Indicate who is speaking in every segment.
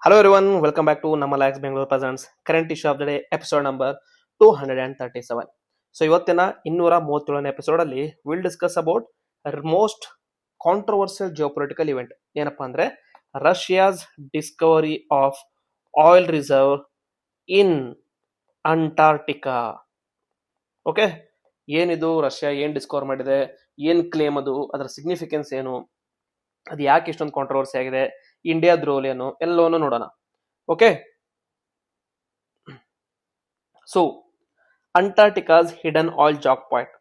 Speaker 1: Hello everyone, welcome back to Namalax Bangalore Presents current issue of the day episode number 237. So ಇವತ್ತಿನ 237ನೇ episode ಅಲ್ಲಿ will discuss about most controversial geopolitical event. ಏನಪ್ಪಾ ಅಂದ್ರೆ Russia's discovery of oil reserve in Antarctica. Okay, ಏನಿದು Russia ಏನ್ discover ಮಾಡಿದೆ, ಏನ್ claim ಅದು, ಅದರ ಸಿಗ್ನಿಫಿಕೆನ್ಸ್ ಏನು, ಅದು ಯಾಕೆ ಇಷ್ಟೊಂದು ಕಾಂಟ್ರವರ್ಸಿ ಆಗಿದೆ, ಇಂಡಿಯಾದ ರೋಲ್ ಏನು, ಎಲ್ಲವನ್ನೂ ನೋಡೋಣ. Okay, so Antarctica's hidden oil jack point,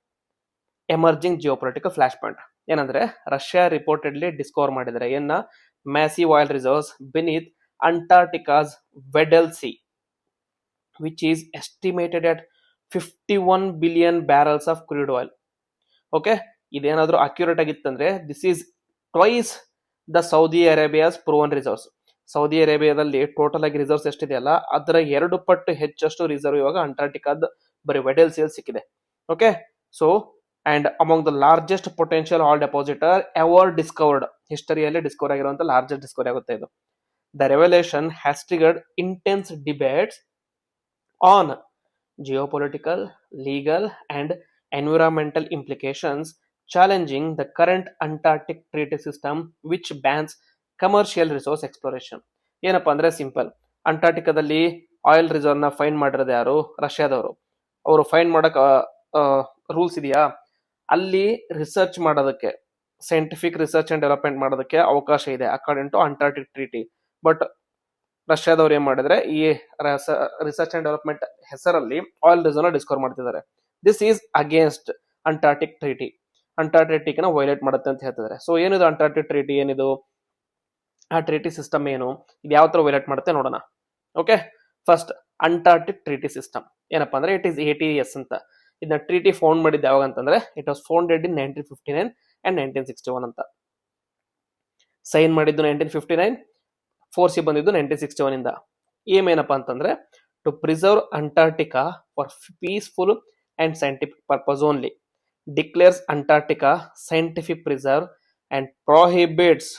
Speaker 1: emerging geopolitical flash point. ಏನಂದ್ರೆ ರಷ್ಯಾ ರಿಪೋರ್ಟೆಡ್ಲಿ ಡಿಸ್ಕವರ್ ಮಾಡಿದರೆ ಏನ massive oil reserves beneath Antarctica's Weddell Sea which is estimated at 51 billion barrels of crude oil. Okay, ಇದೇನಾದ್ರೂ accurate ಆಗಿತ್ತಂದ್ರೆ this is twice the Saudi Arabia's proven reserves. Saudi ಅರೇಬಿಯಾದಲ್ಲಿ total ಆಗಿ reserves ಎಷ್ಟಿದೆಯಲ್ಲ ಅದರ 2 ಪಟ್ಟು ಹೆಚ್ಚಷ್ಟು reserve ಇವಾಗ ಅಂಟಾರ್ಟಿಕಾದ ಬರೀ ವೆಡೆಲ್ ಸಿಲ್ ಸಿಕ್ಕಿದೆ. Okay, so and among the largest potential oil depositor ever discovered, ಹಿಸ್ಟರಿಯಲ್ಲಿ ಡಿಸ್ಕವರ್ ಆಗಿರುವಂತ ಲಾರ್ಜೆಸ್ಟ್ ಡಿಸ್ಕವರಿ ಆಗುತ್ತೆ ಇದು. The revolution has triggered intense debates on geopolitical, legal, and environmental implications, challenging the current Antarctic Treaty System, which bans commercial resource exploration. ಏನಪ್ಪಾ ಅಂದ್ರೆ simple, ಅಂಟಾರ್ಟಿಕಾದಲ್ಲಿ oil reserve ನ find ಮಾಡಿರೋದು ಯಾರು? ರಷ್ಯಾದವರು. ಅವರು ಫೈಂಡ್ ಮಾಡಕ್ ರೂಲ್ಸ್ ಇದೆಯಾ? ಅಲ್ಲಿ ರಿಸರ್ಚ್ ಮಾಡೋದಕ್ಕೆ, ಸೈಂಟಿಫಿಕ್ ರಿಸರ್ಚ್ ಅಂಡ್ ಡೆವಲಪ್ಮೆಂಟ್ ಮಾಡೋದಕ್ಕೆ ಅವಕಾಶ ಇದೆ according to Antarctic treaty. But ರಷ್ಯಾದವ್ರು ಏನ್ ಮಾಡಿದ್ರೆ ಈ ರಿಸರ್ಚ್ ಅಂಡ್ ಡೆವಲಪ್ಮೆಂಟ್ ಹೆಸರಲ್ಲಿ ಆಯಿಲ್ ರಿಸರ್ವ್ ನ ಡಿಸ್ಕವರ್ ಮಾಡ್ತಿದ್ದಾರೆ. This is against Antarctic treaty. Antarctic ನ ವೈಲೇಟ್ ಮಾಡುತ್ತೆ ಅಂತ ಹೇಳ್ತಿದ್ದಾರೆ. ಸೊ ಏನಿದು ಅಂಟಾರ್ಟಿಕ್ ಟ್ರೀಟಿ, ಏನಿದು ಆ ಟ್ರೀಟಿ ಸಿಸ್ಟಮ್ ಏನು, ಇದು ಯಾವ ತರ ವೈಲೇಟ್ ಮಾಡುತ್ತೆ ನೋಡೋಣ. Okay, first Antarctic treaty system ಏನಪ್ಪಾ ಅಂದ್ರೆ ಇಟ್ ಈಸ್ ATS ಅಂತ. ಇದನ್ನ ಟ್ರೀಟಿ ಫೌಂಡ್ ಮಾಡಿದ್ದು ಯಾವಾಗ ಅಂತಂದ್ರೆ it was founded in 1959 and 1961 ಅಂತ. ಸೈನ್ ಮಾಡಿದ್ದು 1959, ಫೋರ್ಸಿ ಬಂದಿದ್ದು 1961 ಇಂದ. ಏಮ್ ಏನಪ್ಪಾ ಅಂತಂದ್ರೆ to preserve Antarctica for peaceful and scientific purpose only, declares Antarctica scientific preserve and prohibits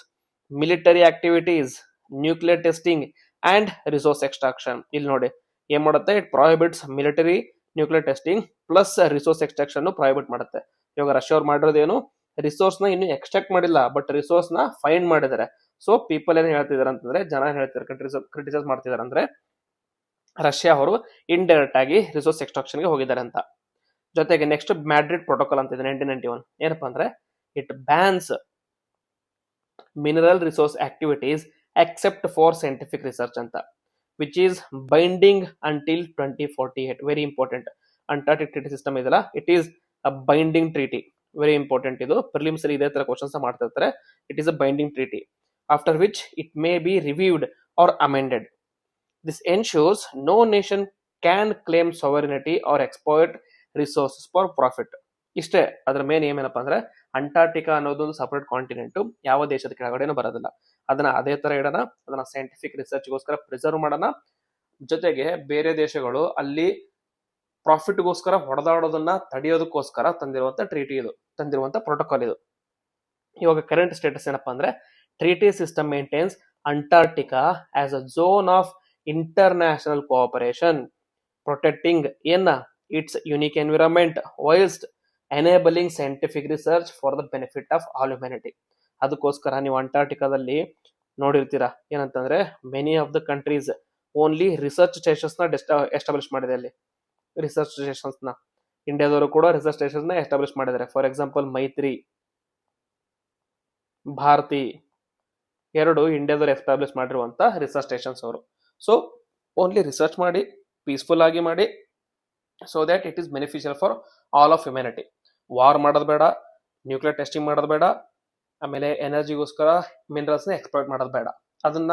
Speaker 1: military activities, nuclear testing and resource extraction. ಇಲ್ಲಿ ನೋಡಿ ಏನ್ ಮಾಡುತ್ತೆ, it prohibits military, nuclear testing plus resource extraction prohibit ಮಾಡುತ್ತೆ. ಇವಾಗ Russia ಅವ್ರು ಮಾಡಿರೋದೇನು, resource ನ ಇನ್ನು extract ಮಾಡಿಲ್ಲ, ಬಟ್ ರಿಸೋರ್ಸ್ ನ ಫೈಂಡ್ ಮಾಡಿದ್ದಾರೆ. ಸೊ ಪೀಪಲ್ ಏನ್ ಹೇಳ್ತಿದಾರೆ ಅಂತಂದ್ರೆ, ಜನ ಏನ್ ಹೇಳ್ತಿದ್ದಾರೆ, ಕ್ರಿಟಿಸೈಸ್ ಮಾಡ್ತಿದಾರೆ ಅಂದ್ರೆ ರಷ್ಯಾ ಅವರು ಇಂಡೈರೆಕ್ಟ್ ಆಗಿ ರಿಸೋರ್ಸ್ ಎಕ್ಸ್ಟ್ರಾಕ್ಷನ್ ಗೆ ಹೋಗಿದ್ದಾರೆ ಅಂತ. ಜೊತೆಗೆ ನೆಕ್ಸ್ಟ್ ಮ್ಯಾಡ್ರಿಡ್ ಪ್ರೋಟೋಕಾಲ್ ಅಂತ ಇದೆ 1991. ಏನಪ್ಪಾ ಅಂದ್ರೆ it bans mineral resource activities except for scientific research ಅಂತ, which is binding until 2048. Very important. Antarctic treaty system ಇದೆಲ್ಲ, it is a binding treaty. Very important. ಇದು ಪ್ರಿಲಿಮ್ಸ್ ಅಲ್ಲಿ ಇದೇ ತರ ಕ್ವಶನ್ಸ್ ಮಾಡ್ತಾ ಇರ್ತಾರೆ. It is a binding treaty after which it may be reviewed or amended. This ensures no nation can claim sovereignty or exploit resources for profit. ಇಷ್ಟೇ ಅದರ main ಏನಪ್ಪ ಅಂದ್ರೆ ಅಂಟಾರ್ಟಿಕಾ ಅನ್ನೋದೊಂದು ಸಪರೇಟ್ ಕಾಂಟಿನೆಂಟ್, ಯಾವ ದೇಶದ ಕೆಳಗಡೆನೂ ಬರೋದಿಲ್ಲ. ಅದನ್ನ ಅದೇ ತರ ಇಡೋಣ, ಅದನ್ನ ಸೈಂಟಿಫಿಕ್ ರಿಸರ್ಚ್ಗೋಸ್ಕರ ಪ್ರಿಸರ್ವ್ ಮಾಡೋಣ. ಜೊತೆಗೆ ಬೇರೆ ದೇಶಗಳು ಅಲ್ಲಿ ಪ್ರಾಫಿಟ್ಗೋಸ್ಕರ ಹೊಡೆದಾಡೋದನ್ನ ತಡೆಯೋದಕ್ಕೋಸ್ಕರ ತಂದಿರುವಂತ ಟ್ರೀಟಿ ಇದು, ತಂದಿರುವಂತ ಪ್ರೋಟೋಕಾಲ್ ಇದು. ಇವಾಗ ಕರೆಂಟ್ ಸ್ಟೇಟಸ್ ಏನಪ್ಪಾ ಅಂದ್ರೆ treaty system maintains Antarctica as a zone of international cooperation, protecting its unique environment whilst enabling scientific research for the benefit of all humanity. ಅದಕ್ಕೋಸ್ಕರ ನೀವು ಅಂಟಾರ್ಟಿಕಾದಲ್ಲಿ ನೋಡಿರ್ತೀರಾ ಏನಂತಂದ್ರೆ many of the countries only research stations ನ establish ಮಾಡಿದೆ. ಅಲ್ಲಿ research stations ನ ಇಂಡಿಯಾದವರು ಕೂಡ ರಿಸರ್ಚ್ ಸ್ಟೇಷನ್ಸ್ ನ ಎಸ್ಟಾಬ್ಲಿಷ್ ಮಾಡಿದ್ದಾರೆ. ಫಾರ್ ಎಕ್ಸಾಂಪಲ್ ಮೈತ್ರಿ, ಭಾರತಿ, ಎರಡು ಇಂಡಿಯಾದವರು ಎಸ್ಟಾಬ್ಲಿಷ್ ಮಾಡಿರುವಂತ ರಿಸರ್ಚ್ ಸ್ಟೇಷನ್ಸ್ ಅವರು. ಸೊ ಓನ್ಲಿ ರಿಸರ್ಚ್ ಮಾಡಿ, ಪೀಸ್ಫುಲ್ ಆಗಿ ಮಾಡಿ, so that it is beneficial for all of humanity. War ಮಾಡೋದು ಬೇಡ, ನ್ಯೂಕ್ಲಿಯರ್ ಟೆಸ್ಟಿಂಗ್ ಮಾಡೋದು ಬೇಡ, ಆಮೇಲೆ ಎನರ್ಜಿಗೋಸ್ಕರ ಮಿನರಲ್ಸ್ ನ ಎಕ್ಸ್ಪ್ಲೋರ್ಟ್ ಮಾಡೋದು ಬೇಡ. ಅದನ್ನ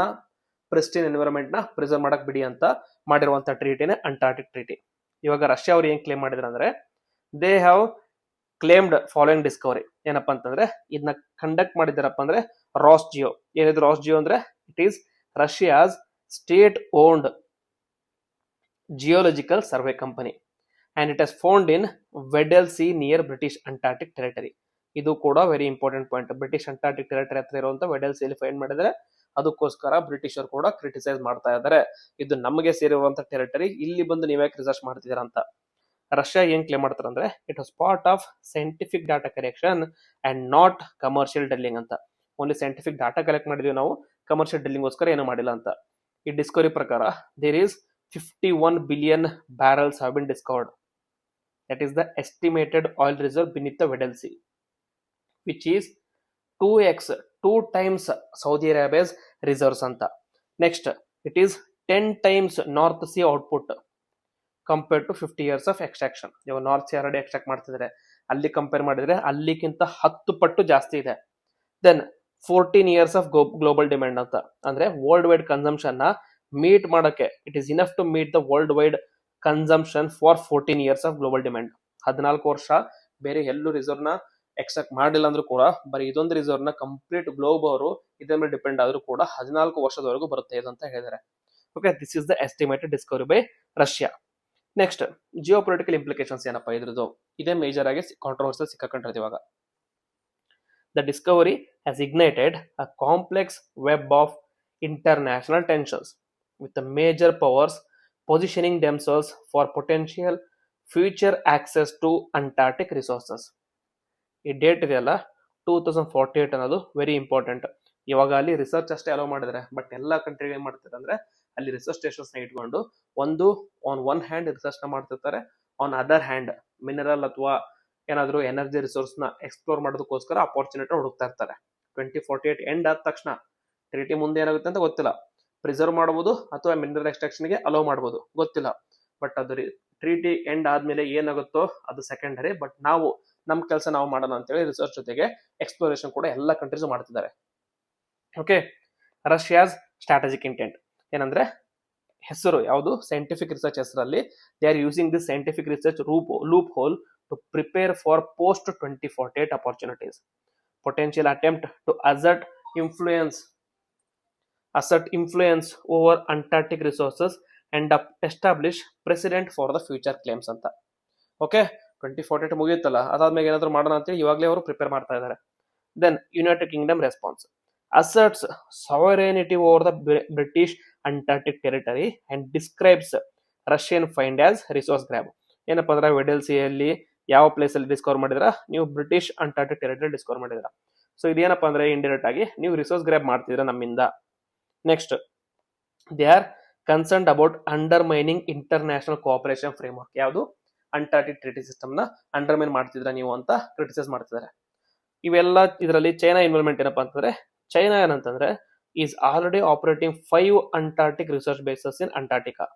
Speaker 1: ಪ್ರಿಸ್ಟಿನ್ ಎನ್ವಿರಾನ್ಮೆಂಟ್ ನ ಪ್ರಿಸರ್ವ್ ಮಾಡಕ್ ಬಿಡಿ ಅಂತ ಮಾಡಿರುವಂತ ಟ್ರೀಟಿನೇ ಅಂಟಾರ್ಟಿಕ್ ಟ್ರೀಟಿ. ಇವಾಗ ರಷ್ಯಾ ಅವ್ರು ಏನ್ ಕ್ಲೇಮ್ ಮಾಡಿದ್ರು ಅಂದ್ರೆ they have claimed following Discovery. ಏನಪ್ಪಾ ಅಂತಂದ್ರೆ ಇದನ್ನ ಕಂಡಕ್ಟ್ ಮಾಡಿದಾರಪ್ಪ ಅಂದ್ರೆ ರಾಸ್ಜಿಯೋ. ಏನಿದು ರಾಸ್ಜಿಯೋ ಅಂದ್ರೆ it is Russia's state owned geological survey company and it has found in Weddell Sea near British Antarctic territory. ಇದು ಕೂಡ very important point. British Antarctic territory ಹತ್ರ ಇರುವಂತ ವೆಡೆಲ್ ಸಿ ಫೈಂಡ್ ಮಾಡಿದ್ರೆ ಅದಕ್ಕೋಸ್ಕರ ಬ್ರಿಟಿಷರು ಕೂಡ ಕ್ರಿಟಿಸೈಸ್ ಮಾಡ್ತಾ ಇದ್ದಾರೆ, ಇದು ನಮಗೆ ಸೇರಿರುವಂತ ಟೆರಿಟರಿ, ಇಲ್ಲಿ ಬಂದು ನೀವ್ಯಾಕೆ ರಿಸರ್ಚ್ ಮಾಡ್ತಿದ್ದೀರಾ ಅಂತ. ರಷ್ಯಾ ಏನ್ ಕ್ಲೇಮ್ ಮಾಡ್ತಾರೆ ಅಂದ್ರೆ it was part of scientific data collection and not commercial drilling ಅಂತ. ಓನ್ಲಿ ಸೈಂಟಿಫಿಕ್ ಡಾಟಾ ಕಲೆಕ್ಟ್ ಮಾಡಿದ್ವಿ ನಾವು, ಕಮರ್ಷಿಯಲ್ ಡ್ರಿಲ್ಲಿಂಗ್ಗೋಸ್ಕರ ಏನು ಮಾಡಿಲ್ಲ ಅಂತ. ಈ ಡಿಸ್ಕವರಿ ಪ್ರಕಾರ there is 51 billion barrels have been discovered. That is the estimated oil reserve beneath the Weddell Sea, which is 2x 2 times Saudi Arabia's reserves ಅಂತ. Next it is 10 times North Sea output compared to 50 years of extraction. ಇವಾಗ North Sea already extract ಮಾಡ್ತಿದ್ರೆ ಅಲ್ಲಿ compare ಮಾಡಿದ್ರೆ ಅಲ್ಲಿಗಿಂತ 10 ಪಟ್ಟು ಜಾಸ್ತಿ ಇದೆ. Then 14 years of global demand ಅಂತ, ಅಂದ್ರೆ ವರ್ಲ್ಡ್ ವೈಡ್ ಕನ್ಸಂಪ್ಷನ್ ನ ಮೀಟ್ ಮಾಡಕ್ಕೆ it is enough to meet the world wide consumption for 14 years of global demand. 14 ವರ್ಷ ಬೇರೆ ಎಲ್ಲೂ ರಿಸರ್ವ್ ನ ಎಕ್ಸ್ಟ್ರಾಕ್ಟ್ ಮಾಡಿಲ್ಲ ಅಂದ್ರೂ ಕೂಡ ಬರೀ ಇದೊಂದು ರಿಸರ್ವ್ ನ ಕಂಪ್ಲೀಟ್ ಗ್ಲೋಬ್ ಅವರು ಇದ್ರ ಮೇಲೆ ಡಿಪೆಂಡ್ ಆದ್ರೂ ಕೂಡ 14 ವರ್ಷದವರೆಗೂ ಬರುತ್ತೆ ಇದು ಅಂತ ಹೇಳಿದ್ದಾರೆ. Okay, this is the estimated Discovery by Russia. Next Jio political implications ಏನಪ್ಪಾ ಇದ್ರದ್ದು, ಇದೇ ಮೇಜರ್ ಆಗಿ ಕಾಂಟ್ರವರ್ಸಿ ಸಿಕ್ಕಾಕೊಂಡಿರೋದು ಇವಾಗ. The discovery has ignited a complex web of international tensions, with the major powers positioning themselves for potential future access to Antarctic resources. ಈ date ಇದೆಯಲ್ಲ 2048 ಅನ್ನೋದು very important. ಇವಾಗ ಅಲ್ಲಿ ರಿಸರ್ಚ್ ಅಷ್ಟೇ ಅಲೋ ಮಾಡಿದ್ರೆ, ಬಟ್ ಎಲ್ಲ ಕಂಟ್ರಿಗೆ ಏನ್ ಮಾಡ್ತಾರೆ ಅಂದ್ರೆ ಅಲ್ಲಿ ರಿಸರ್ಚ್ ಸ್ಟೇಷನ್ಸ್ ನ ಇಟ್ಕೊಂಡು ಒಂದು ಆನ್ ಒನ್ ಹ್ಯಾಂಡ್ ರಿಸರ್ಚ್ ನ ಮಾಡ್ತಿರ್ತಾರೆ, ಆನ್ ಅದರ್ ಹ್ಯಾಂಡ್ ಮಿನರಲ್ ಅಥವಾ ಏನಾದ್ರು ಎನರ್ಜಿ ರಿಸೋರ್ಸ್ ನ ಎಕ್ಸ್ಪ್ಲೋರ್ ಮಾಡೋದಕ್ಕೋಸ್ಕರ ಅಪರ್ಚುನಿಟಿ ಹುಡುಕ್ತಾ ಇರ್ತಾರೆ. 2048 ಎಂಡ್ ಆದ ತಕ್ಷಣ ಟ್ರೀಟಿ ಮುಂದೆ ಏನಾಗುತ್ತೆ ಅಂತ ಗೊತ್ತಿಲ್ಲ, ಪ್ರಿಸರ್ವ್ ಮಾಡಬಹುದು ಅಥವಾ ಮಿನರಲ್ ಎಕ್ಸ್ಟ್ರಾಕ್ಷನ್ ಗೆ ಅಲೋ ಮಾಡಬಹುದು ಗೊತ್ತಿಲ್ಲ. ಬಟ್ ಅದು ಟ್ರೀಟಿ ಎಂಡ್ ಆದ್ಮೇಲೆ ಏನಾಗುತ್ತೋ ಅದು ಸೆಕೆಂಡರಿ. ಬಟ್ ನಾವು ನಮ್ ಕೆಲಸ ನಾವು ಮಾಡೋಣ ಅಂತೇಳಿ ರಿಸರ್ಚ್ ಜೊತೆಗೆ ಎಕ್ಸ್ಪ್ಲೋರೇಷನ್ ಕೂಡ ಎಲ್ಲ ಕಂಟ್ರೀಸ್ ಮಾಡ್ತಿದ್ದಾರೆ. ಓಕೆ, ರಷ್ಯಾಸ್ ಸ್ಟ್ರಾಟಜಿಕ್ ಇಂಟೆಂಟ್ ಏನಂದ್ರೆ ಹೆಸರು ಯಾವುದು ಸೈಂಟಿಫಿಕ್ ರಿಸರ್ಚ್ ಹೆಸರಲ್ಲಿ they are using this scientific research loophole to prepare for post 2048 opportunities. Potential attempt to assert influence over Antarctic resources and establish precedent for the future claims ಅಂತ. Okay, 2048 ಮುಗಿಯುತ್ತಲ್ಲ, ಅದಾದ್ಮೇಲೆ ಏನಾದ್ರು ಮಾಡೋಣ ಅಂತೇಳಿ ಇವಾಗಲೇ ಅವರು prepare ಮಾಡ್ತಾ ಇದ್ದಾರೆ. Then United Kingdom response asserts sovereignty over the British Antarctic territory and describes Russian find as resource grab. ಏನಪ್ಪಾ ಅಂದ್ರೆ ವೆಡಲ್ ಸಿಯಲ್ಲಿ ಯಾವ ಪ್ಲೇಸ್ ಅಲ್ಲಿ ಡಿಸ್ಕವರ್ ಮಾಡಿದ್ರ, ನೀವು ಬ್ರಿಟಿಷ್ ಅಂಟಾರ್ಟಿಕ್ ಟೆರಿಟರಿ ಡಿಸ್ಕವರ್ ಮಾಡಿದ್ರ. ಸೊ ಇದೇನಪ್ಪಾ ಅಂದ್ರೆ ಇಂಡೈರೆಕ್ಟ್ ಆಗಿ ನೀವು ರಿಸೋರ್ಸ್ ಗ್ರ್ಯಾಬ್ ಮಾಡ್ತಿದ್ರ ನಮ್ಮಿಂದ. Next they are concerned about undermining international cooperation framework. ಯಾವುದು ಅಂಟಾರ್ಟಿಕ್ ಟ್ರೀಟಿ ಸಿಸ್ಟಮ್ ನ ಅಂಡರ್ಮೈನ್ ಮಾಡ್ತಿದ್ರ ನೀವು ಅಂತ ಕ್ರಿಟಿಸೈಸ್ ಮಾಡ್ತಿದ್ದಾರೆ. ಇವೆಲ್ಲ ಇದರಲ್ಲಿ ಚೈನಾ ಇನ್ವಾಲ್ವ್ಮೆಂಟ್ ಏನಪ್ಪಾ ಅಂತಂದ್ರೆ, ಚೈನಾ ಏನಂತಂದ್ರೆ is already operating 5 Antarctic research basis in Antarctica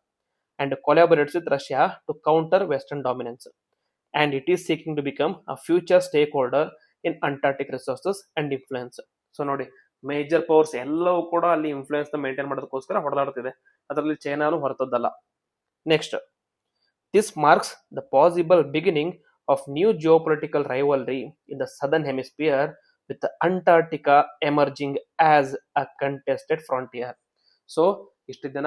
Speaker 1: and collaborates with Russia to counter Western dominance. And it is seeking to become a future stakeholder in Antarctic resources and influence. So ನೋಡಿ, major powers ಎಲ್ಲವೂ ಕೂಡ ಅಲ್ಲಿ influence ನ maintain ಮಾಡೋದಕ್ಕೋಸ್ಕರ ಹೊಡೆದಾಡ್ತಿದೆ, ಅದರಲ್ಲಿ ಚೈನಾನು ಹೊರತದ್ದಲ್ಲ. Next, this marks the possible beginning of new geopolitical rivalry in the southern hemisphere with Antarctica emerging as a contested frontier. So ಇಷ್ಟು ದಿನ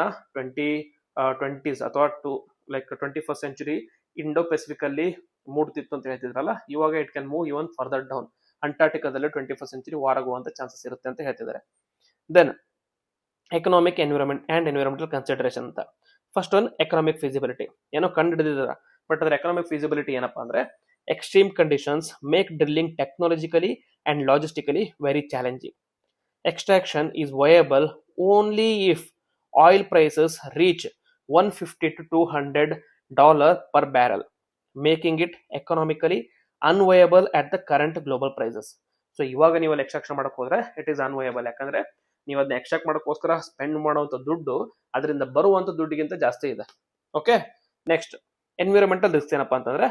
Speaker 1: 20s ಅಥವಾ 21st century ಇಂಡೋ ಪೆಸಿಫಿಕ್ ಅಲ್ಲಿ ಮೂಡ್ತಿತ್ತು ಅಂತ ಹೇಳ್ತಿದ್ರಲ್ಲ, ಇವಾಗ it can move even further down. ಅಂಟಾರ್ಟಿಕಾದಲ್ಲಿ 21st century ವಾರಾಗುವಂತ chances ಇರುತ್ತೆ ಅಂತ ಹೇಳ್ತಿದ್ದಾರೆ. ದೆನ್ ಎಕನಾಮಿಕ್ ಎನ್ವಿರಾನ್ಮೆಂಟಲ್ ಕನ್ಸಿಡರೇಷನ್ ಅಂತ. ಫಸ್ಟ್ ಒನ್ ಎಕನಾಮಿಕ್ ಫಿಸಿಬಿಲಿಟಿ ಏನೋ ಕಂಡು ಹಿಡಿದಿದ್ದಾರೆ, ಬಟ್ ಅದ್ರ ಎಕನಾಮಿಕ್ ಫಿಸಿಬಿಲಿಟಿ ಏನಪ್ಪಾ ಅಂದ್ರೆ extreme conditions make drilling technologically and logistically very challenging. Extraction is viable only if oil prices reach $150 to $200 per barrel, making it economically unviable at the current global prices. So ಇವಾಗ ನೀವು ಅಲ್ಲಿ extraction ಮಾಡಕ್ ಹೋದ್ರೆ it is ಅನ್ವಯಬಲ್, ಯಾಕಂದ್ರೆ ನೀವು ಅದನ್ನ extract ಮಾಡೋಕ್ಕೋಸ್ಕರ spend ಮಾಡುವಂತ ದುಡ್ಡು ಅದರಿಂದ ಬರುವಂತ ದುಡ್ಡಿಗಿಂತ ಜಾಸ್ತಿ ಇದೆ. ಓಕೆ, ನೆಕ್ಸ್ಟ್ ಎನ್ವಿರಾನ್ಮೆಂಟಲ್ ರಿಸ್ಕ್ ಏನಪ್ಪಾ ಅಂತಂದ್ರೆ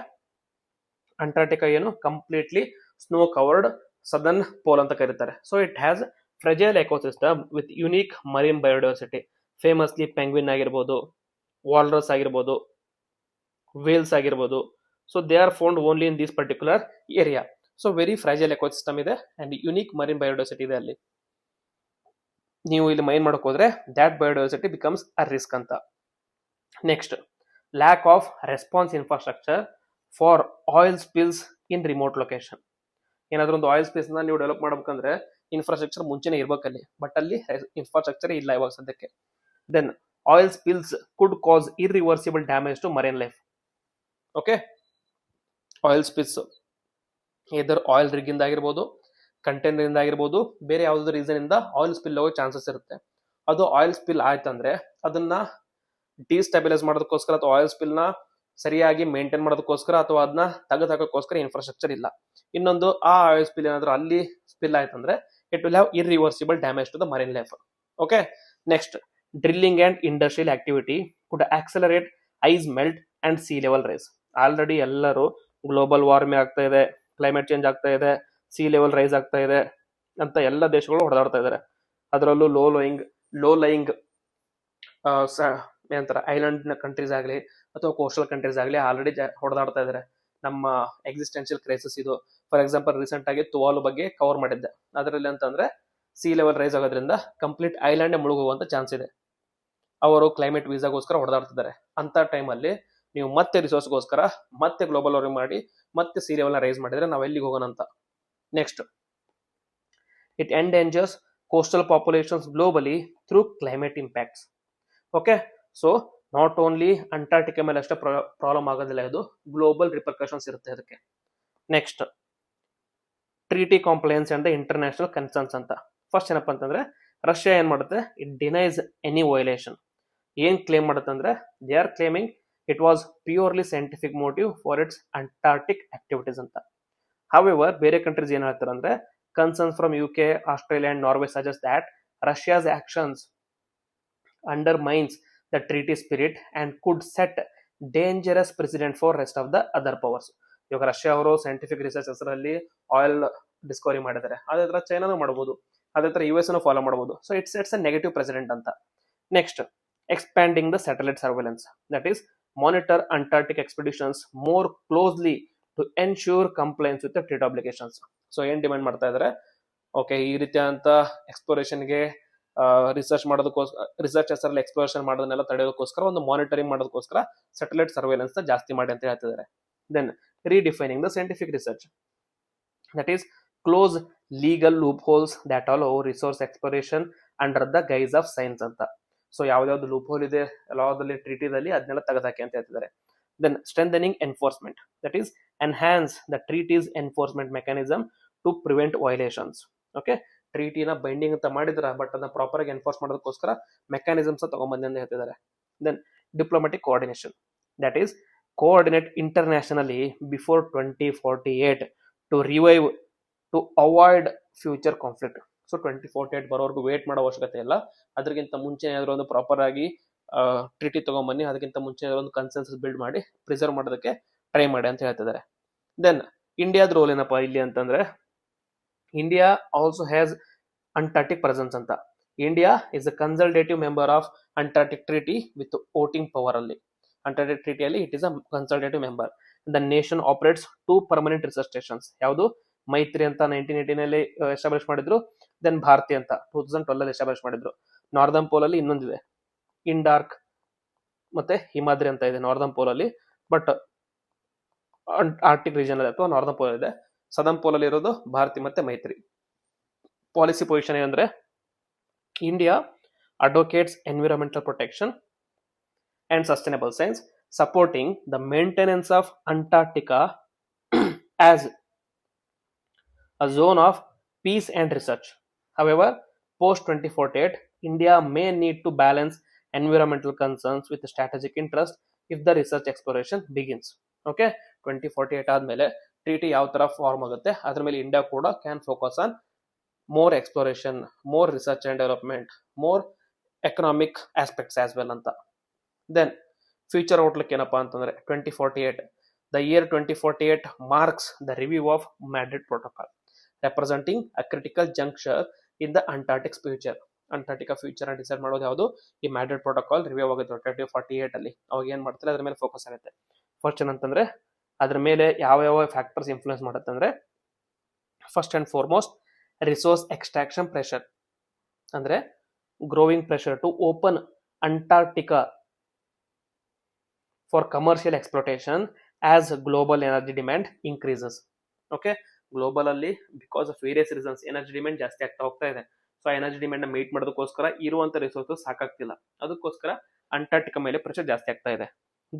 Speaker 1: ಅಂಟಾರ್ಟಿಕಾ ಏನು completely snow covered southern pole ಅಂತ ಕರೀತಾರೆ. So it has fragile ecosystem with unique marine biodiversity. Famously penguin ಆಗಿರ್ಬೋದು, ವಾಲ್ರಸ್ ಆಗಿರ್ಬೋದು, ವೇಲ್ಸ್ ಆಗಿರ್ಬೋದು. So they are found only in this particular area. So very fragile ecosystem ಇದೆ and unique marine biodiversity ಇದೆ ಅಲ್ಲಿ. ನೀವು ಇಲ್ಲಿ ಮೈನ್ ಮಾಡಕ್ ಹೋದ್ರೆ that biodiversity becomes a risk ಅಂತ. Next, lack of response infrastructure for oil spills in remote location. ಏನಾದ್ರೂ ಒಂದು ಆಯಿಲ್ ಸ್ಪೇಸ್ ನ ನೀವು ಡೆವಲಪ್ ಮಾಡ್ಬೇಕಂದ್ರೆ ಇನ್ಫ್ರಾಸ್ಟ್ರಕ್ಚರ್ ಮುಂಚೆನೆ ಇರ್ಬೇಕಲ್ಲಿ, ಬಟ್ ಅಲ್ಲಿ ಇನ್ಫ್ರಾಸ್ಟ್ರಕ್ಚರ್ ಇಲ್ಲ ಇವಾಗ ಸದ್ಯಕ್ಕೆ. Then oil spills could cause irreversible damage to marine life. Okay, oil spills either oil rig ಇಂದ ಆಗಿರ್ಬೋದು, ಕಂಟೈನರ್ ಇಂದ ಆಗಿರ್ಬೋದು, ಬೇರೆ ಯಾವುದಾದ್ರು ರೀಸನ್ ಇಂದ ಆಯಿಲ್ ಸ್ಪಿಲ್ ಆಗೋ ಚಾನ್ಸಸ್ ಇರುತ್ತೆ. ಅದು ಆಯಿಲ್ ಸ್ಪಿಲ್ ಆಯ್ತಂದ್ರೆ ಅದನ್ನ ಡಿಸ್ಟೆಬಿಲೈಸ್ ಮಾಡೋದಕ್ಕೋಸ್ಕರ ಅಥವಾ ಆಯಿಲ್ ಸ್ಪಿಲ್ ನ ಸರಿಯಾಗಿ ಮೇಂಟೈನ್ ಮಾಡೋದಕ್ಕೋಸ್ಕರ ಅಥವಾ ಅದನ್ನ ತೆಗೆದಾಕೋಸ್ಕರ ಇನ್ಫ್ರಾಸ್ಟ್ರಕ್ಚರ್ ಇಲ್ಲ. ಇನ್ನೊಂದು, ಆ ಆಯಿಲ್ ಸ್ಪಿಲ್ ಏನಾದ್ರು ಅಲ್ಲಿ ಸ್ಪಿಲ್ ಆಯ್ತಂದ್ರೆ it will have irreversible damage to the marine life. Okay, next, drilling and industrial activity could accelerate ice melt and sea level rise. Already ಎಲ್ಲರೂ ಗ್ಲೋಬಲ್ ವಾರ್ಮಿಂಗ್ ಆಗ್ತಾ ಇದೆ, ಕ್ಲೈಮೇಟ್ ಚೇಂಜ್ ಆಗ್ತಾ ಇದೆ, C level rice ಆಗ್ತಾ ಇದೆ ಅಂತ ಎಲ್ಲ ದೇಶಗಳು ಹೊಡೆದಾಡ್ತಾ ಇದ್ದಾರೆ. ಅದರಲ್ಲೂ ಲೋ ಲೈಯಿಂಗ್ ಏನಂತಾರೆ ಐಲ್ಯಾಂಡ್ ಕಂಟ್ರೀಸ್ ಆಗಲಿ ಅಥವಾ ಕೋಸ್ಟಲ್ ಕಂಟ್ರೀಸ್ ಆಗಲಿ ಆಲ್ರೆಡಿ ಹೊಡೆದಾಡ್ತಾ ಇದ್ದಾರೆ. ನಮ್ಮ ಎಕ್ಸಿಸ್ಟೆನ್ಷಿಯಲ್ ಕ್ರೈಸಿಸ್ ಇದು. ಫಾರ್ ಎಕ್ಸಾಂಪಲ್, ರೀಸೆಂಟ್ ಆಗಿ ತುವಾಲು ಬಗ್ಗೆ ಕವರ್ ಮಾಡಿದ್ದೆ. ಅದರಲ್ಲಿ ಅಂತಂದ್ರೆ ಸಿ ಲೆವೆಲ್ ರೈಸ್ ಆಗೋದ್ರಿಂದ ಕಂಪ್ಲೀಟ್ ಐಲ್ಯಾಂಡ್ ಮುಳುಗುವಂತ ಚಾನ್ಸ್ ಇದೆ. ಅವರು ಕ್ಲೈಮೇಟ್ ವೀಸಾಗೋಸ್ಕರ ಹೊಡೆದಾಡ್ತಿದ್ದಾರೆ. ಅಂತ ಟೈಮಲ್ಲಿ ನೀವು ಮತ್ತೆ ರಿಸೋರ್ಸ್ಗೋಸ್ಕರ ಮತ್ತೆ ಗ್ಲೋಬಲ್ ವಾರ್ಮಿಂಗ್ ಮಾಡಿ ಮತ್ತೆ ಸಿ ಲೆವೆಲ್ ರೈಸ್ ಮಾಡಿದ್ರೆ ನಾವು ಎಲ್ಲಿಗೆ ಹೋಗೋಣ ಅಂತ. Next, it endangers coastal populations globally through climate impacts. Okay, so not only Antarctica ಮೇಲೆ ಅಷ್ಟೇ ಪ್ರಾಬ್ಲಮ್ ಆಗೋದಿಲ್ಲ, ಇದು ಗ್ಲೋಬಲ್ ರಿಪರ್ಕಷನ್ಸ್ ಇರುತ್ತೆ ಅದಕ್ಕೆ. Next, treaty compliance and international concerns ಅಂತ. ಫಸ್ಟ್ ಏನಪ್ಪಾ ಅಂತಂದ್ರೆ, ರಷ್ಯಾ ಏನ್ ಮಾಡುತ್ತೆ, ಇಟ್ ಡಿನೈಸ್ ಎನಿ ವೈಲೇಷನ್. ಏನ್ ಕ್ಲೇಮ್ ಮಾಡುತ್ತೆ ಅಂದ್ರೆ, they are claiming it was purely scientific motive for its Antarctic activities ಅಂತ. ಹವೆವರ್ ಬೇರೆ ಕಂಟ್ರೀಸ್ ಏನ್ ಹೇಳ್ತಾರೆ ಅಂದ್ರೆ, concerns from UK, Australia and Norway suggest that Russia's actions undermines the treaty spirit and could set dangerous precedent for rest of the other powers. ಇವಾಗ Russia ಅವರು scientific research ಹೆಸರಲ್ಲಿ oil discovery ಮಾಡಿದ್ದಾರೆ, ಅದೇ ತರ ಚೈನಾನು ಮಾಡಬಹುದು, ಅದೇ ತರ US ಫಾಲೋ ಮಾಡಬಹುದು. So it's a negative precedent ಅಂತ. Next, expanding the satellite surveillance, that is monitor Antarctic expeditions more closely to ensure compliance with treaty obligations. So ಏನ್ ಡಿಮ್ಯಾಂಡ್ ಮಾಡ್ತಾ ಇದ್ದಾರೆ, ಓಕೆ, ಈ ರೀತಿಯಾದಂತ ಎಕ್ಸ್ಪ್ಲೋರೇಷನ್ಗೆ ರಿಸರ್ಚ್ ಮಾಡೋದಕ್ಕೋಸ್ಕರ, ರಿಸರ್ಚ್ ಹೆಸರಲ್ಲಿ ಎಕ್ಸ್ಪ್ಲೋರೇಷನ್ ಮಾಡೋದನ್ನೆಲ್ಲ ತಡೆಯೋದಕ್ಕೋಸ್ಕರ, ಒಂದು ಮಾನಿಟರಿಂಗ್ ಮಾಡೋದಕ್ಕೋಸ್ಕರ ಸ್ಯಾಟಲೈಟ್ ಸರ್ವೇಲೆನ್ಸ್ ಜಾಸ್ತಿ ಮಾಡಿ ಅಂತ ಹೇಳ್ತಿದ್ದಾರೆ. Then redefining the scientific research, that is close legal loopholes that allow resource exploration under the guise of science ಅಂತ. ಸೊ ಯಾವ್ದಾವ್ದು ಲೂಪ್ ಹೋಲ್ ಇದೆ ಲಾದಲ್ಲಿ, ಟ್ರೀಟಿದಲ್ಲಿ, ಅದನ್ನೆಲ್ಲ ತೆಗೆದಾಕಿ ಅಂತ ಹೇಳ್ತಿದ್ದಾರೆ. Then strengthening enforcement, that is enhance the treaty's enforcement mechanism to prevent violations. Okay, ಟ್ರೀಟಿನ ಬೈಂಡಿಂಗ್ ಅಂತ ಮಾಡಿದ್ರ, ಬಟ್ ಅದನ್ನ ಪ್ರಾಪರ್ ಆಗಿ ಎನ್ಫೋರ್ಸ್ ಮಾಡೋದಕ್ಕೋಸ್ಕರ ಮೆಕ್ಯಾನಿಸಮ್ಸ್ ತಗೊಂಡ್ಬಂದಿ ಅಂತ ಹೇಳ್ತಿದ್ದಾರೆ. Then diplomatic coordination, that is coordinate internationally before 2048 to revive, to avoid future conflict. So 2048 ಬರೋವರೆಗೂ ವೇಟ್ ಮಾಡೋ ಅವಶ್ಯಕತೆ ಇಲ್ಲ, ಅದಕ್ಕಿಂತ ಮುಂಚೆ ಏನಾದ್ರು ಒಂದು ಪ್ರಾಪರ್ ಆಗಿ ಟ್ರೀಟಿ ತಗೊಂಡ್ಬನ್ನಿ, ಅದಕ್ಕಿಂತ ಮುಂಚೆ ಒಂದು ಕನ್ಸೆನ್ಸಸ್ ಬಿಲ್ಡ್ ಮಾಡಿ ಪ್ರಿಸರ್ವ್ ಮಾಡೋದಕ್ಕೆ ಟ್ರೈ ಮಾಡಿ ಅಂತ ಹೇಳ್ತಿದ್ದಾರೆ. ದೆನ್ ಇಂಡಿಯಾದ ರೋಲ್ ಏನಪ್ಪಾ ಇಲ್ಲಿ ಅಂತಂದ್ರೆ, India also has Antarctic presence ಅಂತ. India is a consultative member of Antarctic treaty with voting power ಅಲ್ಲಿ. ಅಂಟಾರ್ಟಿಕ್ ಟ್ರೀಟಿಯಲ್ಲಿ it is a consultative member. The nation operates 2 permanent research stations. ಯಾವುದು, ಮೈತ್ರಿ ಅಂತ 1918 ಎಸ್ಟಾಬ್ಲಿಷ್ ಮಾಡಿದ್ರು, ದೆನ್ ಭಾರತಿ ಅಂತ 2012 ಎಸ್ಟಾಬ್ಲಿಷ್ ಮಾಡಿದ್ರು. Northern pole ಅಲ್ಲಿ ಇನ್ನೊಂದಿದೆ, ಇಂಡಾರ್ಕ್ ಮತ್ತೆ ಹಿಮಾದ್ರಿ ಅಂತ ಇದೆ ನಾರ್ದರ್ನ್ ಪೋಲ್ ಅಲ್ಲಿ, ಬಟ್ ಆರ್ಟಿಕ್ ರೀಜನ್ ಅಲ್ಲಿ ಅಥವಾ ನಾರ್ದರ್ನ್ ಪೋಲ್ ಇದೆ. ಸದರ್ನ್ ಪೋಲ್ ಅಲ್ಲಿ ಇರೋದು ಭಾರತಿ ಮತ್ತೆ ಮೈತ್ರಿ. ಪಾಲಿಸಿ ಪೊಸಿಷನ್ ಏನಂದ್ರೆ, India advocates environmental protection and sustainable science, supporting the maintenance of Antarctica as a zone of peace and research. However, post 2048, India may need to balance environmental concerns with strategic interest if the research exploration begins. Okay, 2048 ಆದ್ಮೇಲೆ treaty ಯಾವ ತರ form ಆಗುತ್ತೆ ಅದ್ರ ಮೇಲೆ India ಕೂಡ can focus on more exploration, more research and development, more economic aspects as well ಅಂತ. Then future outlook ಏನಪ್ಪಾ ಅಂತಂದ್ರೆ, 2048, the year 2048 marks the review of Madrid Protocol, representing a critical juncture in the Antarctic future. Antarctica future decide ಮಾಡೋದು ಯಾವುದು, ಈ Madrid protocol review ಆಗುತ್ತೆ 2048 ಅಲ್ಲಿ. ಅವಾಗ ಏನ್ ಮಾಡ್ತಾರೆ, ಅದ್ರ ಮೇಲೆ ಫೋಕಸ್ ಆಗುತ್ತೆ. ಫಸ್ಟ್ ಏನಂತಂದ್ರೆ, ಅದ್ರ ಮೇಲೆ ಯಾವ ಯಾವ ಫ್ಯಾಕ್ಟರ್ಸ್ ಇನ್ಫ್ಲೂಯೆನ್ಸ್ ಮಾಡುತ್ತೆ ಅಂದ್ರೆ, first and foremost resource extraction pressure, ಅಂದ್ರೆ growing pressure to open Antarctica for commercial exploitation as global energy demand increases. Okay, global ಅಲ್ಲಿ because of various reasons energy demand ಜಾಸ್ತಿ ಆಗ್ತಾ ಹೋಗ್ತಾ ಇದೆ. ಸೊ ಎನರ್ಜಿ ಡಿಮ್ಯಾಂಡ್ ನ meet ಮಾಡೋದಕ್ಕೋಸ್ಕರ ಇರುವಂತ resources ಸಾಕಾಗ್ತಿಲ್ಲ, ಅದಕ್ಕೋಸ್ಕರ ಅಂಟಾರ್ಟಿಕಾ ಮೇಲೆ ಪ್ರೆಷರ್ ಜಾಸ್ತಿ ಆಗ್ತಾ ಇದೆ.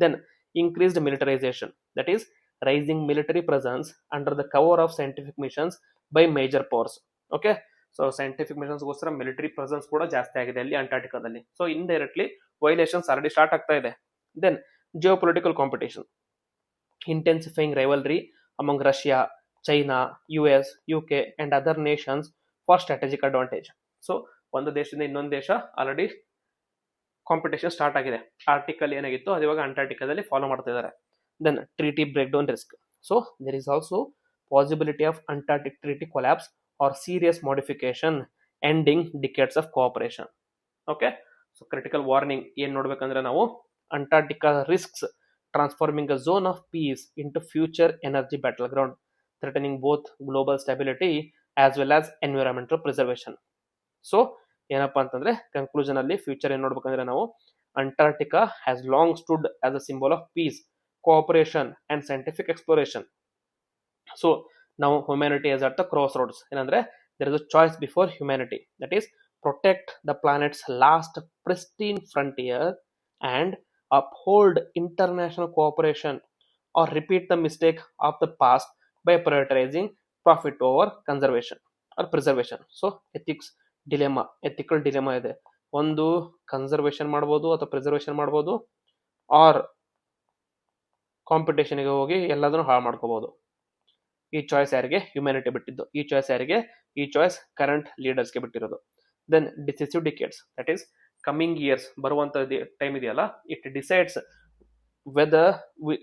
Speaker 1: Then increased militarization, that is rising military presence under the cover of scientific missions by major powers. Okay, so scientific ಮಿಷನ್ಸ್ಗೋಸ್ಕರ ಮಿಲಿಟರಿ ಪ್ರೆಸೆನ್ಸ್ ಕೂಡ ಜಾಸ್ತಿ ಆಗಿದೆ ಅಲ್ಲಿ ಅಂಟಾರ್ಟಿಕಾದಲ್ಲಿ. So indirectly violations already start ಆಗ್ತಾ ಇದೆ. Then geopolitical competition, intensifying rivalry among Russia, China, US, UK and other nations for strategic advantage. So ಒಂದು ದೇಶದಿಂದ ಇನ್ನೊಂದು ದೇಶ ಆಲ್ರೆಡಿ ಕಾಂಪಿಟೇಷನ್ ಸ್ಟಾರ್ಟ್ ಆಗಿದೆ. ಆರ್ಟಿಕಲ್ ಏನಾಗಿತ್ತು ಅದು ಇವಾಗ ಅಂಟಾರ್ಟಿಕಾದಲ್ಲಿ ಫಾಲೋ ಮಾಡ್ತಾ ಇದ್ದಾರೆ. Then treaty break down risk. So there is also possibility of Antarctic treaty collapse or serious modification ending decades of cooperation. Okay, so critical warning ಏನ್ ನೋಡ್ಬೇಕಂದ್ರೆ ನಾವು Antarctica risks transforming a zone of peace into future energy battleground, threatening both global stability as well as environmental preservation. So ಏನಪ್ಪಾ ಅಂತಂದ್ರೆ conclusion ಅಲ್ಲಿ future ಏನ್ ನೋಡ್ಬೇಕಂದ್ರೆ ನಾವು Antarctica has long stood as a symbol of peace, cooperation and scientific exploration. So ನಾವು humanity is at the crossroads. ಏನಂದ್ರೆ there is a choice before humanity, that is protect the planet's last pristine frontier and uphold international cooperation or repeat the mistake of the past by prioritizing profit over conservation or preservation. So ethical dilemma ಇದೆ. ಒಂದು conservation ಮಾಡ್ಬೋದು ಅಥವಾ preservation ಮಾಡ್ಬೋದು, R ಕಾಂಪಿಟೇಷನ್ಗೆ ಹೋಗಿ ಎಲ್ಲದನ್ನು ಹಾಳು ಮಾಡ್ಕೋಬಹುದು. ಈ ಚಾಯ್ಸ್ ಯಾರಿಗೆ? ಹ್ಯುಮ್ಯಾನಿಟಿ ಬಿಟ್ಟಿದ್ದು. ಈ ಚಾಯ್ಸ್ ಯಾರಿಗೆ? ಈ ಚಾಯ್ಸ್ ಕರೆಂಟ್ ಲೀಡರ್ಸ್ಗೆ ಬಿಟ್ಟಿರೋದು. Then decisive decades, that is coming years ಬರುವಂತ ಟೈಮ್ ಇದೆಯಲ್ಲ, it decides whether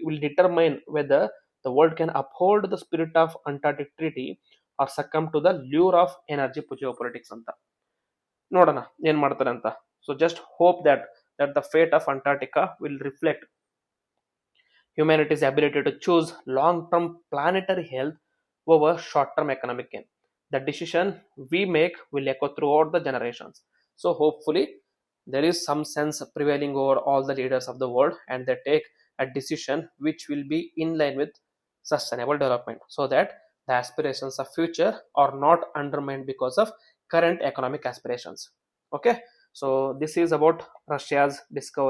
Speaker 1: will determine whether the world can uphold the spirit of Antarctic treaty or succumb to the lure of energy geopolitics ಅಂತ. ನೋಡೋಣ ಏನ್ ಮಾಡ್ತಾರೆ ಅಂತ. So just hope that the fate of Antarctica will reflect humanity's ability to choose long-term planetary health over short-term economic gain. The decision we make will echo throughout the generations. So hopefully there is some sense prevailing over all the leaders of the world and they take a decision which will be in line with sustainable development, so that the aspirations of future are not undermined because of current economic aspirations. Okay, so this is about Russia's discovery